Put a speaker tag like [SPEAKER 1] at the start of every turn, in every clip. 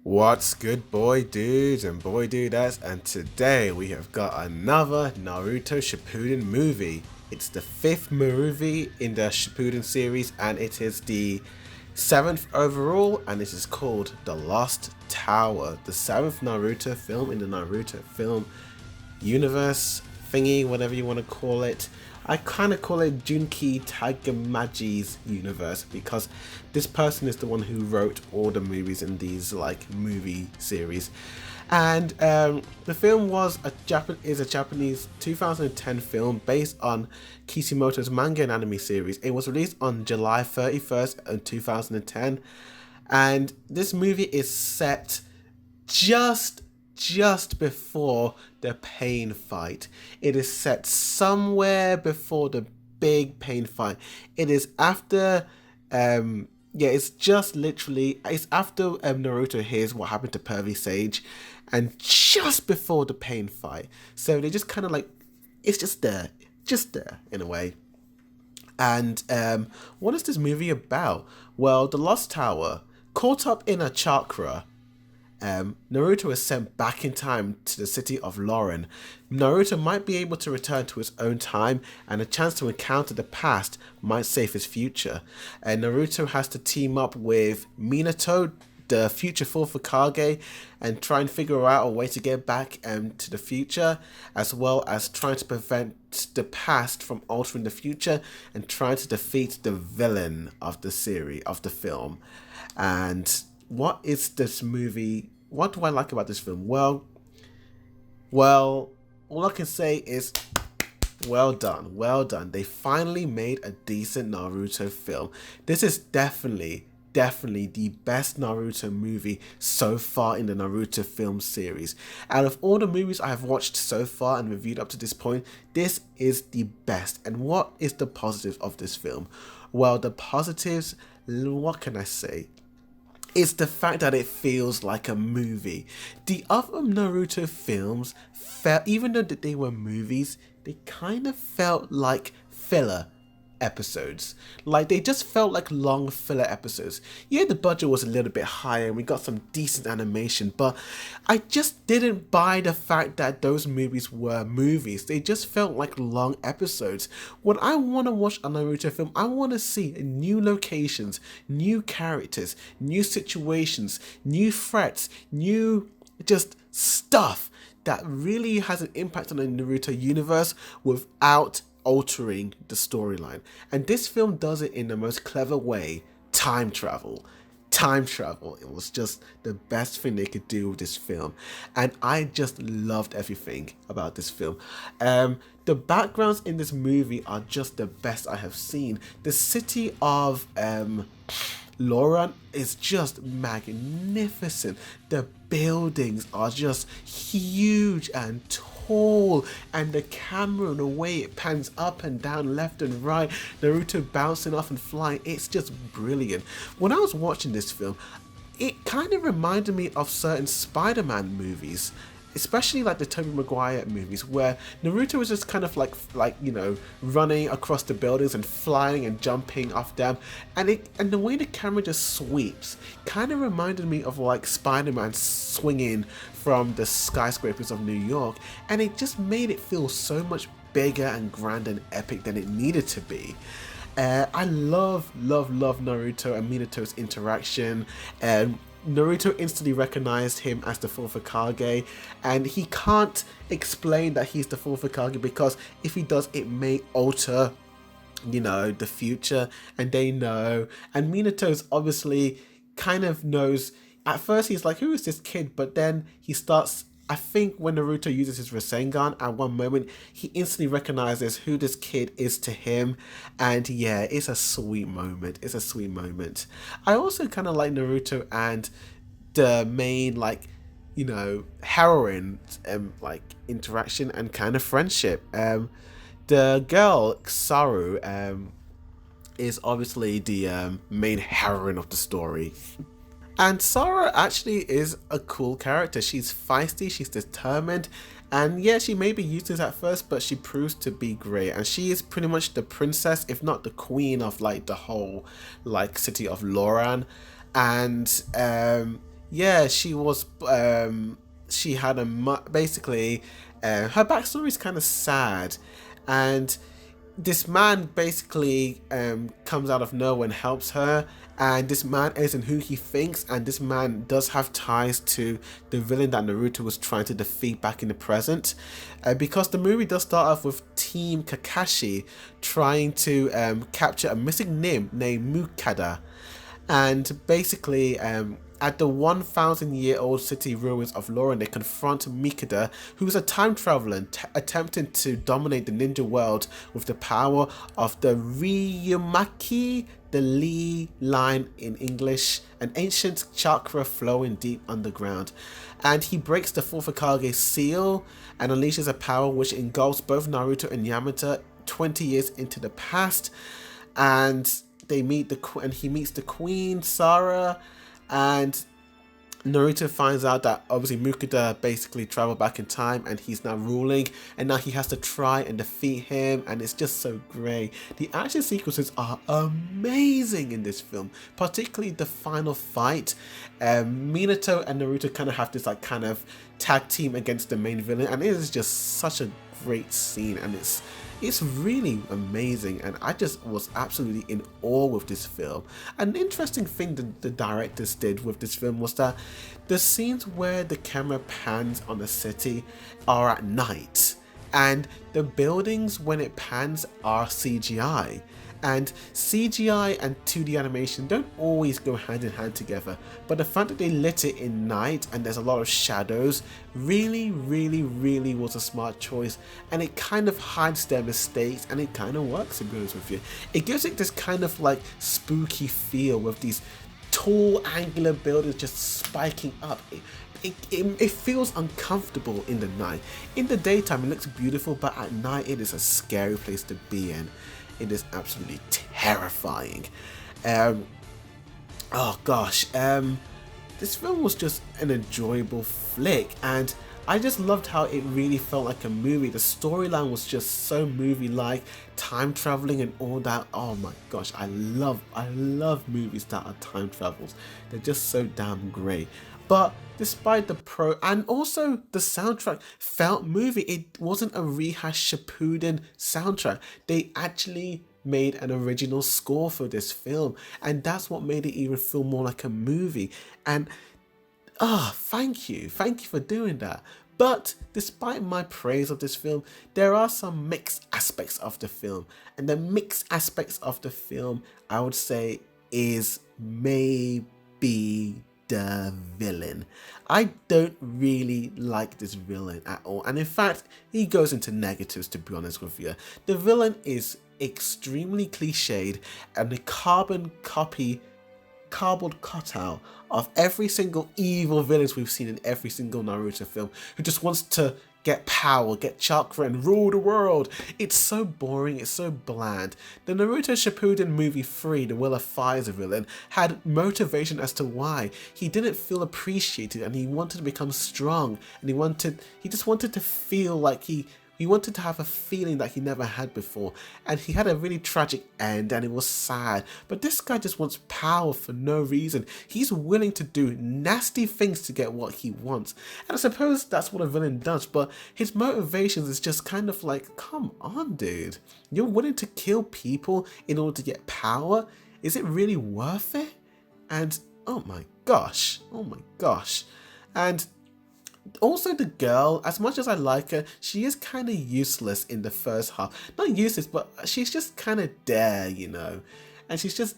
[SPEAKER 1] What's good, boy dudes and boy dudettes? And today we have got another Naruto Shippuden movie. It's the fifth movie in the Shippuden series, and it is the seventh overall, and it is called The Lost Tower, the seventh Naruto film in the Naruto film universe thingy, whatever you want to call it. I kind of call it Junki Tagamaji's universe because this person is the one who wrote all the movies in these like movie series. And the film is a Japanese 2010 film based on Kishimoto's manga and anime series. It was released on July 31st in 2010, and this movie is set just before the pain fight. It is set somewhere before the big pain fight. It is after it's after Naruto hears what happened to Pervy Sage, and just before the pain fight. So they just kind of like, it's just there in a way. And what is this movie about? Well, the Lost Tower, caught up in a chakra, Naruto is sent back in time to the city of Lauren. Naruto might be able to return to his own time, and a chance to encounter the past might save his future. And Naruto has to team up with Minato, the future fourth Hokage, and try and figure out a way to get back to the future, as well as trying to prevent the past from altering the future and trying to defeat the villain of the series, of the film. And what is this movie? What do I like about this film? Well, all I can say is well done. They finally made a decent Naruto film. This is definitely the best Naruto movie so far in the Naruto film series. Out of all the movies I have watched so far and reviewed up to this point, this is the best. And what is the positives of this film? Well, the positives, what can I say? It's the fact that it feels like a movie. The other Naruto films felt, even though they were movies, they kind of felt like filler episodes. Like, they just felt like long filler episodes. Yeah, the budget was a little bit higher and we got some decent animation, but I just didn't buy the fact that those movies were movies. They just felt like long episodes. When I want to watch a Naruto film, I want to see new locations, new characters, new situations, new threats, new just stuff that really has an impact on the Naruto universe without altering the storyline. And this film does it in the most clever way. Time travel. It was just the best thing they could do with this film, and I just loved everything about this film. The backgrounds in this movie are just the best I have seen. The city of Lauren is just magnificent. The buildings are just huge and tall, and the camera and the way it pans up and down, left and right, Naruto bouncing off and flying, it's just brilliant. When I was watching this film, it kind of reminded me of certain Spider-Man movies, especially like the Tobey Maguire movies, where Naruto is just kind of like running across the buildings and flying and jumping off them, and the way the camera just sweeps kind of reminded me of like Spider-Man swinging from the skyscrapers of New York, and it just made it feel so much bigger and grand and epic than it needed to be. I love Naruto and Minato's interaction, and Naruto instantly recognized him as the fourth Hokage, and he can't explain that he's the fourth Hokage because if he does, it may alter, the future, and they know. And Minato's obviously kind of knows. At first, he's like, "Who is this kid?" But then he starts. I think when Naruto uses his Rasengan, at one moment, he instantly recognizes who this kid is to him. And yeah, it's a sweet moment. I also kind of like Naruto and the main, heroine, interaction and kind of friendship. The girl, Saru, is obviously the main heroine of the story. And Sora actually is a cool character. She's feisty, she's determined, and yeah, she may be useless at first, but she proves to be great. And she is pretty much the princess, if not the queen of the whole city of Loran. And yeah, she was she had a basically her backstory is kind of sad, and this man basically comes out of nowhere and helps her, and this man isn't who he thinks, and this man does have ties to the villain that Naruto was trying to defeat back in the present, because the movie does start off with Team Kakashi trying to capture a missing nymph named Mukada, and basically at the 1,000-year-old city ruins of Lauren, they confront Mikada, who is a time traveler attempting to dominate the ninja world with the power of the Ryumaki, the Lee line in English, an ancient chakra flowing deep underground. And he breaks the fourth Hokage's seal and unleashes a power which engulfs both Naruto and Yamata 20 years into the past. And they meet he meets the queen, Sarah, and Naruto finds out that obviously Mukada basically traveled back in time and he's now ruling, and now he has to try and defeat him, and it's just so great. The action sequences are amazing in this film, particularly the final fight. Minato and Naruto kind of have this like kind of tag team against the main villain, and it is just such a great scene, and it's really amazing, and I just was absolutely in awe with this film. An interesting thing that the directors did with this film was that the scenes where the camera pans on the city are at night, and the buildings when it pans are CGI. And CGI and 2D animation don't always go hand in hand together, but the fact that they lit it in night and there's a lot of shadows really was a smart choice, and it kind of hides their mistakes, and it kind of works, to be honest with you. It gives it this kind of like spooky feel with these tall angular buildings just spiking up. It feels uncomfortable in the night. In the daytime it looks beautiful, but at night it is a scary place to be in. It is absolutely terrifying. Oh gosh, this film was just an enjoyable flick, and I just loved how it really felt like a movie. The storyline was just so movie-like, time traveling and all that. Oh my gosh, I love movies that are time travels. They're just so damn great. But despite the and also the soundtrack felt movie. It wasn't a rehash Shippuden soundtrack. They actually made an original score for this film, and that's what made it even feel more like a movie. And thank you for doing that. But despite my praise of this film, there are some mixed aspects of the film, and the mixed aspects of the film, I would say, is maybe the villain. I don't really like this villain at all, and in fact he goes into negatives, to be honest with you. The villain is extremely cliched and a cardboard cutout of every single evil villain we've seen in every single Naruto film, who just wants to get power, get chakra, and rule the world. It's so boring, it's so bland. The Naruto Shippuden movie 3, the Will of Fire's villain, had motivation as to why. He didn't feel appreciated, and he wanted to become strong, and he just wanted to feel like he wanted to have a feeling that he never had before, and he had a really tragic end, and it was sad. But this guy just wants power for no reason. He's willing to do nasty things to get what he wants, and I suppose that's what a villain does, but his motivations is just kind of like, come on dude, you're willing to kill people in order to get power? Is it really worth it? And oh my gosh. And also the girl, as much as I like her, she is kind of useless in the first half. Not useless, but she's just kind of there, you know. And she's just,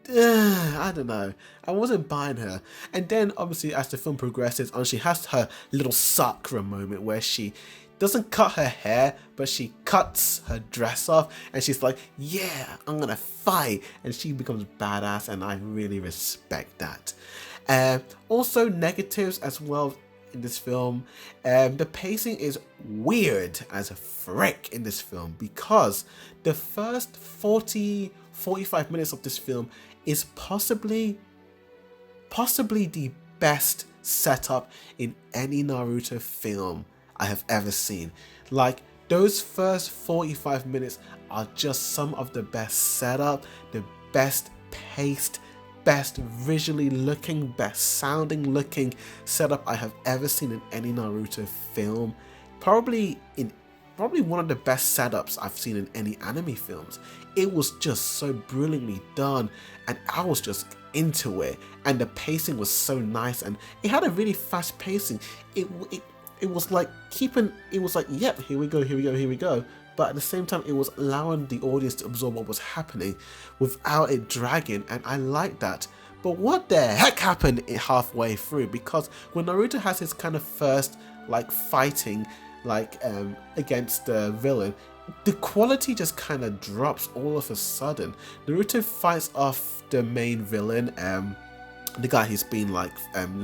[SPEAKER 1] I don't know. I wasn't buying her. And then obviously as the film progresses on, she has her little Sakura moment where she doesn't cut her hair, but she cuts her dress off, and she's like, yeah, I'm gonna fight. And she becomes badass, and I really respect that. Also negatives as well in this film. The pacing is weird as a frick in this film, because the first 45 minutes of this film is possibly the best setup in any Naruto film I have ever seen. Like, those first 45 minutes are just some of the best setup, the best paced, best visually looking, best sounding looking setup I have ever seen in any Naruto film. Probably one of the best setups I've seen in any anime films. It was just so brilliantly done, and I was just into it, and the pacing was so nice, and it had a really fast pacing. It was like yep, here we go, but at the same time it was allowing the audience to absorb what was happening without it dragging, and I like that. But what the heck happened halfway through? Because when Naruto has his kind of first like fighting against the villain, the quality just kind of drops all of a sudden. Naruto fights off the main villain, the guy he's been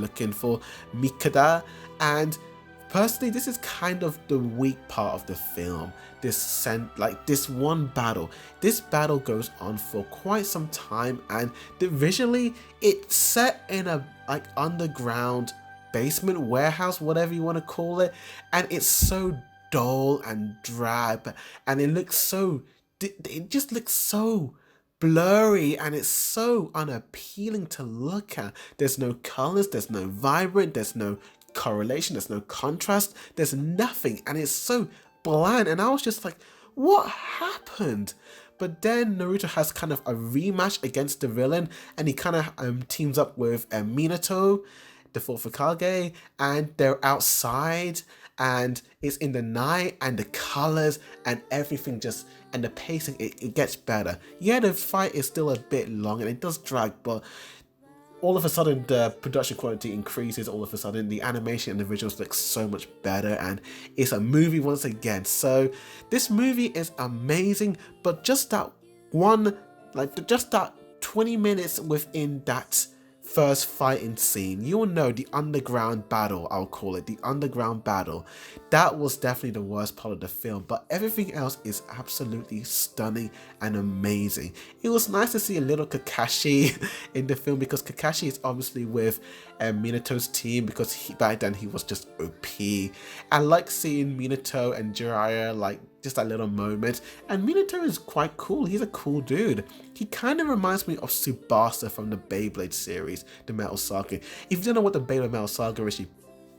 [SPEAKER 1] looking for, Mikada, and personally, this is kind of the weak part of the film. This one battle. This battle goes on for quite some time, and visually, it's set in a underground basement, warehouse, whatever you want to call it, and it's so dull and drab, and it just looks so blurry, and it's so unappealing to look at. There's no colors, there's no vibrant, there's no correlation, there's no contrast, there's nothing, and it's so bland, and I was just like, what happened? But then Naruto has kind of a rematch against the villain, and he kind of teams up with Minato, the fourth Hokage, and they're outside, and it's in the night, and the colors and everything and the pacing, it gets better. Yeah, the fight is still a bit long and it does drag, but all of a sudden the production quality increases, all of a sudden the animation and the visuals look so much better, and it's a movie once again. So this movie is amazing, but just that 20 minutes within that first fighting scene, you will know the underground battle, I'll call it, the underground battle. That was definitely the worst part of the film, but everything else is absolutely stunning and amazing. It was nice to see a little Kakashi in the film, because Kakashi is obviously with Minato's team, because back then he was just OP. I like seeing Minato and Jiraiya, just that little moment, and Minato is quite cool. He's a cool dude. He kind of reminds me of Tsubasa from the Beyblade series, the Metal Saga. If you don't know what the Beyblade Metal Saga is, you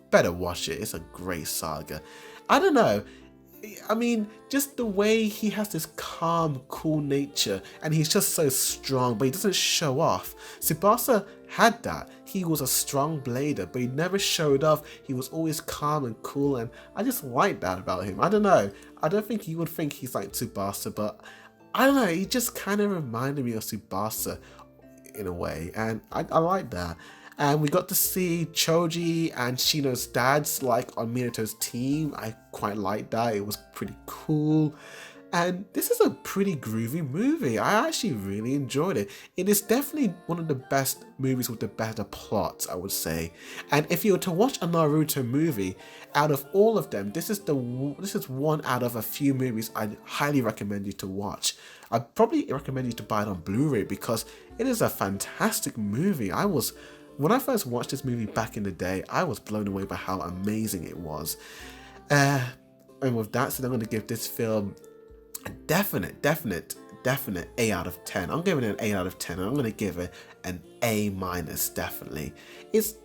[SPEAKER 1] better watch it. It's a great saga. I don't know, I mean, just the way he has this calm, cool nature, and he's just so strong, but he doesn't show off. Tsubasa had that. He was a strong blader, but he never showed off. He was always calm and cool, and I just like that about him. I don't know. I don't think you would think he's like Tsubasa, but I don't know. He just kind of reminded me of Tsubasa in a way, and I like that. And we got to see Choji and Shino's dads on Minato's team. I quite liked that. It was pretty cool. And this is a pretty groovy movie. I actually really enjoyed it. It is definitely one of the best movies with the better plots, I would say. And if you were to watch a Naruto movie, out of all of them, this is one out of a few movies I'd highly recommend you to watch. I'd probably recommend you to buy it on Blu-ray, because it is a fantastic movie. When I first watched this movie back in the day, I was blown away by how amazing it was. And with that said, I'm going to give this film a definite 8 out of 10. I'm giving it an 8 out of 10, and I'm going to give it an A-, definitely. It's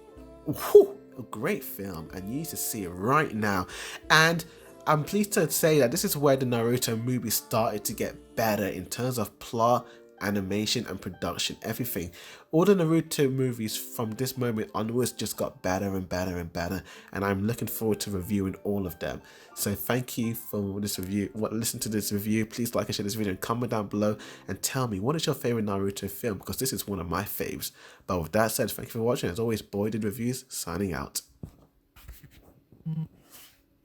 [SPEAKER 1] a great film, and you need to see it right now. And I'm pleased to say that this is where the Naruto movie started to get better in terms of plot, animation and production, everything. All the Naruto movies from this moment onwards just got better and better and better, and I'm looking forward to reviewing all of them. So thank you for this review. Listen to this review. Please like and share this video and comment down below and tell me, what is your favorite Naruto film, because this is one of my faves. But with that said, thank you for watching. As always, Boydude Reviews signing out.